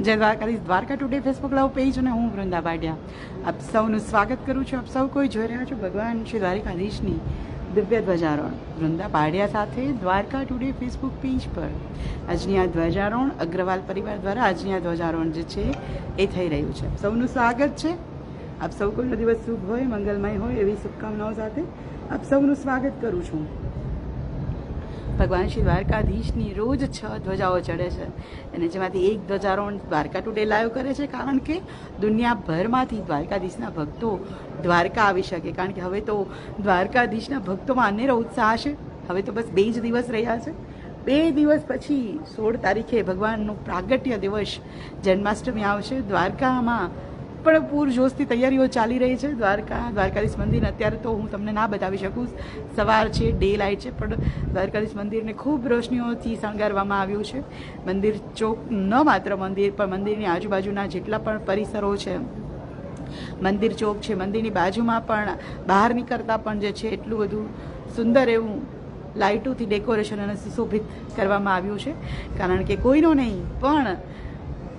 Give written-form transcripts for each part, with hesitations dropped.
જય Dwarkadhish. Dwarka today Facebook live page અને હું વૃંદા પાટિયા આપ સૌનું સ્વાગત કરું છું. આપ સૌ કોઈ જોઈ રહ્યા છો ભગવાન શ્રી દ્વારકાધીશની દિવ્ય ધ્વજારોહણ વૃંદા પાટિયા સાથે દ્વારકા ટુડે ફેસબુક પેજ પર આજની આ ધ્વજારોહણ અગ્રવાલ પરિવાર દ્વારા આજની આ ધ્વજારોહણ જે છે એ થઈ રહ્યું છે. સૌનું સ્વાગત છે. આપ સૌ કોઈનો દિવસ શુભ હોય, મંગલમય હોય એવી શુભકામનાઓ સાથે આપ સૌનું સ્વાગત કરું છું. ભગવાન શ્રી દ્વારકાધીશની રોજ 6 ધ્વજાઓ ચડે છે અને જેમાંથી એક ધ્વજારોહણ દ્વારકા ટુડે લાઈવ કરે છે, કારણ કે દુનિયાભરમાંથી દ્વારકાધીશના ભક્તો દ્વારકા આવી શકે. કારણ કે હવે તો દ્વારકાધીશના ભક્તોમાં અનેરો ઉત્સાહ છે. હવે તો બસ 2 જ દિવસ રહ્યા છે. 2 દિવસ પછી 16 તારીખે ભગવાનનો પ્રાગટ્ય દિવસ જન્માષ્ટમી આવશે. દ્વારકામાં પણ પૂરજોશથી તૈયારીઓ ચાલી રહી છે. દ્વારકાધીશ મંદિર અત્યારે તો હું તમને ના બતાવી શકું, સવાર છે, ડે લાઇટ છે, પણ દ્વારકાધીશ મંદિરને ખૂબ રોશનીઓથી શણગારવામાં આવ્યું છે. મંદિર ચોક ન માત્ર મંદિર પણ મંદિરની આજુબાજુના જેટલા પણ પરિસરો છે, મંદિર ચોક છે, મંદિરની બાજુમાં પણ બહાર નીકળતા પણ જે છે એટલું બધું સુંદર એવું લાઇટોથી ડેકોરેશન અને સુશોભિત કરવામાં આવ્યું છે. કારણ કે કોઈનો નહીં પણ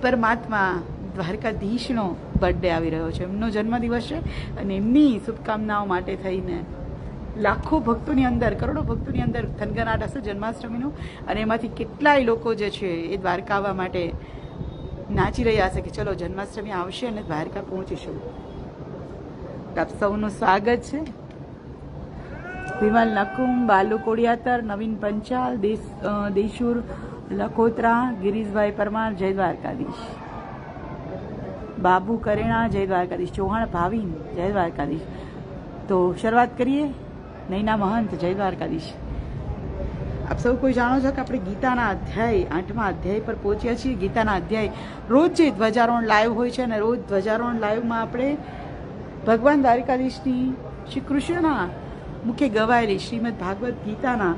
પરમાત્મા દ્વારકાધીશનો બર્થડે આવી રહ્યો છે, એમનો જન્મદિવસ છે અને એમની શુભકામનાઓ માટે થઈને લાખો ભક્તોની અંદર, કરોડો ભક્તોની અંદર થનગનાટ હશે જન્માષ્ટમીનો. અને એમાંથી કેટલાય લોકો જે છે એ દ્વારકા આવવા માટે નાચી રહ્યા હશે કે ચલો જન્માષ્ટમી આવશે અને દ્વારકા પહોંચીશું. આપ સૌનું સ્વાગત છે. વિમલ નકુમ, બાલુ કોડિયાતર, નવીન પંચાલ, દેશુર લખોત્રા, ગિરીશભાઈ પરમાર, જય દ્વારકાધીશ. બાબુ કરેણા, જય દ્વારકાધીશ. ચૌહાણ ભાવિન, જય દ્વારકાધીશ. તો શરૂઆત કરીએ. નૈના મહંત, જય દ્વારકાધીશ. આપ સૌ કોઈ જાણો છો કે આપણે ગીતાના અધ્યાય 8મા અધ્યાય પર પહોંચ્યા છીએ. ગીતાના અધ્યાય રોજ જે ધ્વજારોહણ લાઈવ હોય છે અને રોજ ધ્વજારોહણ લાઈવમાં આપણે ભગવાન દ્વારકાધીશની શ્રી કૃષ્ણના મુખે ગવાયેલી શ્રીમદ ભાગવત ગીતાના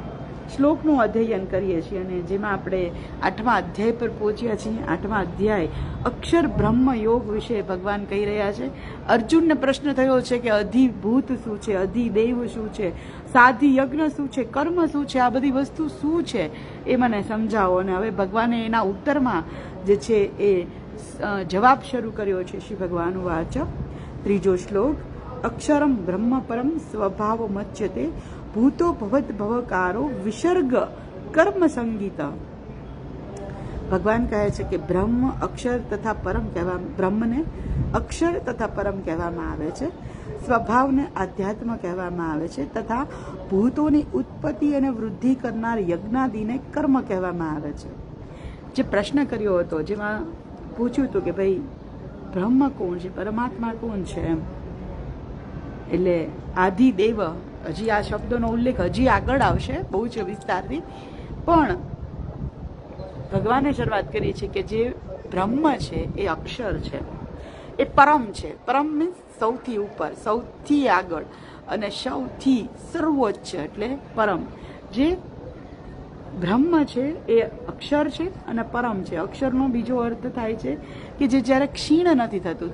શ્લોકનું અધ્યયન કરીએ છીએ અને જેમાં આપણે 8મા અધ્યાય પર પહોંચ્યા છીએ. 8મા અધ્યાય અક્ષર બ્રહ્મ યોગ વિશે ભગવાન કહી રહ્યા છે. અર્જુનને પ્રશ્ન થયો છે કે અધિભૂત શું છે, અધિદેવ શું છે, સાધિ યજ્ઞ શું છે, કર્મ શું છે, આ બધી વસ્તુ શું છે એ મને સમજાવો. અને હવે ભગવાને એના ઉત્તરમાં જે છે એ જવાબ શરૂ કર્યો છે. શ્રી ભગવાન વાચ, 3જો શ્લોક. અક્ષરમ બ્રહ્મ પરમ સ્વભાવ મચ્યતે ભૂતો ભવત ભવકારો વિસર્ગ કર્મ સંગીત. ભગવાન કહે છે કે બ્રહ્મ, અક્ષર તથા પરમ બ્રહ્મને અક્ષર તથા પરમ કહેવામાં આવે છે, સ્વભાવને આધ્યાત્મ કહેવામાં આવે છે તથા ભૂતોની ઉત્પત્તિ અને વૃદ્ધિ કરનાર યજ્ઞાદિને કર્મ કહેવામાં આવે છે. જે પ્રશ્ન કર્યો હતો જેમાં પૂછ્યું હતું કે ભાઈ બ્રહ્મ કોણ છે, પરમાત્મા કોણ છે એમ, એટલે આધિદેવ, હજી આ શબ્દોનો ઉલ્લેખ હજી આગળ આવશે બહુ જ વિસ્તારથી, પણ ભગવાને શરૂઆત કરી છે કે જે બ્રહ્મ છે એ અક્ષર છે, એ પરમ છે. પરમ મીન્સ સૌથી ઉપર, સૌથી આગળ અને સૌથી સર્વોચ્ચ એટલે પરમ. જે બ્રહ્મ છે એ અક્ષર છે અને પરમ છે. અક્ષરનો બીજો અર્થ થાય છે કે જે જ્યારે ક્ષીણ નથી થતું,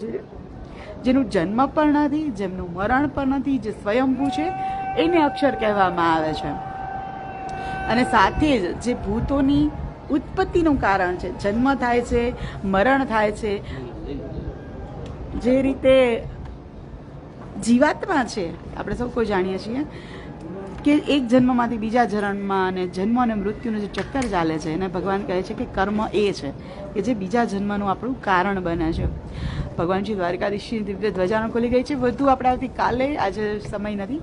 જેનું જન્મ પણ નથી, જેમનું મરણ પણ નથી, જે સ્વયંભૂ છે એને અક્ષર કહેવામાં આવે છે. અને સાથે જ જે ભૂતોની ઉત્પત્તિનું કારણ છે, જન્મ થાય છે, મરણ થાય છે, જે રીતે જીવાત્મા છે આપણે સૌ કોઈ જાણીએ છીએ કે એક જન્મમાંથી બીજા જન્મમાં અને જન્મ અને મૃત્યુનું જે ચક્કર ચાલે છે એને ભગવાન કહે છે કે કર્મ એ છે કે જે બીજા જન્મનું આપણું કારણ બને છે. ભગવાન શ્રી દ્વારકાધીશની દિવ્ય ધ્વજાનો ખોલી ગઈ છે. વધુ આપણે આવતીકાલે, આજે સમય નથી,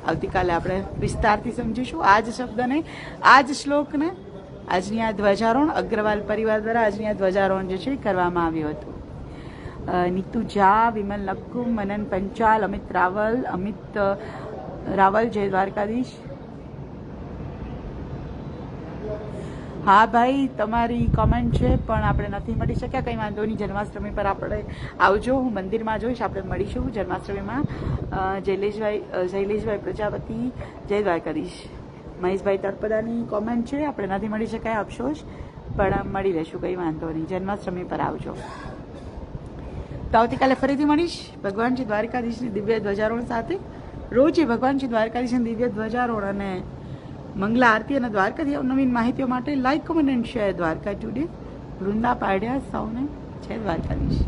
આવતીકાલે આપણે વિસ્તારથી સમજીશું આ જ શબ્દને, આ જ શ્લોકને. આજની આ ધ્વજારોહણ અગ્રવાલ પરિવાર દ્વારા આજની આ ધ્વજારોહણ જે છે કરવામાં આવ્યું હતું. નીતુ ઝા, વિમલ નક્કુમ, મનન પંચાલ, અમિત રાવલ, જય દ્વારકાધીશ. હા ભાઈ, તમારી કોમેન્ટ છે પણ આપણે નથી મળી શક્યા, કંઈ વાંધો નહીં. જન્માષ્ટમી પર આપણે આવજો, હું મંદિરમાં જોઈશ, આપણે મળીશું જન્માષ્ટમીમાં. શૈલેષભાઈ પ્રજાપતિ, જય દ્વારકાધીશ. મહેશભાઈ તળપદાની કોમેન્ટ છે, આપણે નથી મળી શકાય, અફસોસ, પણ મળી લેશું, કંઈ વાંધો નહીં. જન્માષ્ટમી પર આવજો. તો આવતીકાલે ફરીથી મળીશ ભગવાન શ્રી દ્વારકાધીશની દિવ્ય ધ્વજારોહણ સાથે. રોજે ભગવાન શ્રી દ્વારકાધીશની દિવ્ય ધ્વજારોહણ અને મંગલા આરતી અને દ્વારકાથી નવીન માહિતીઓ માટે like, comment and share Dwarka today. Vrinda પાડ્યા સૌને જય દ્વારકાધીશ.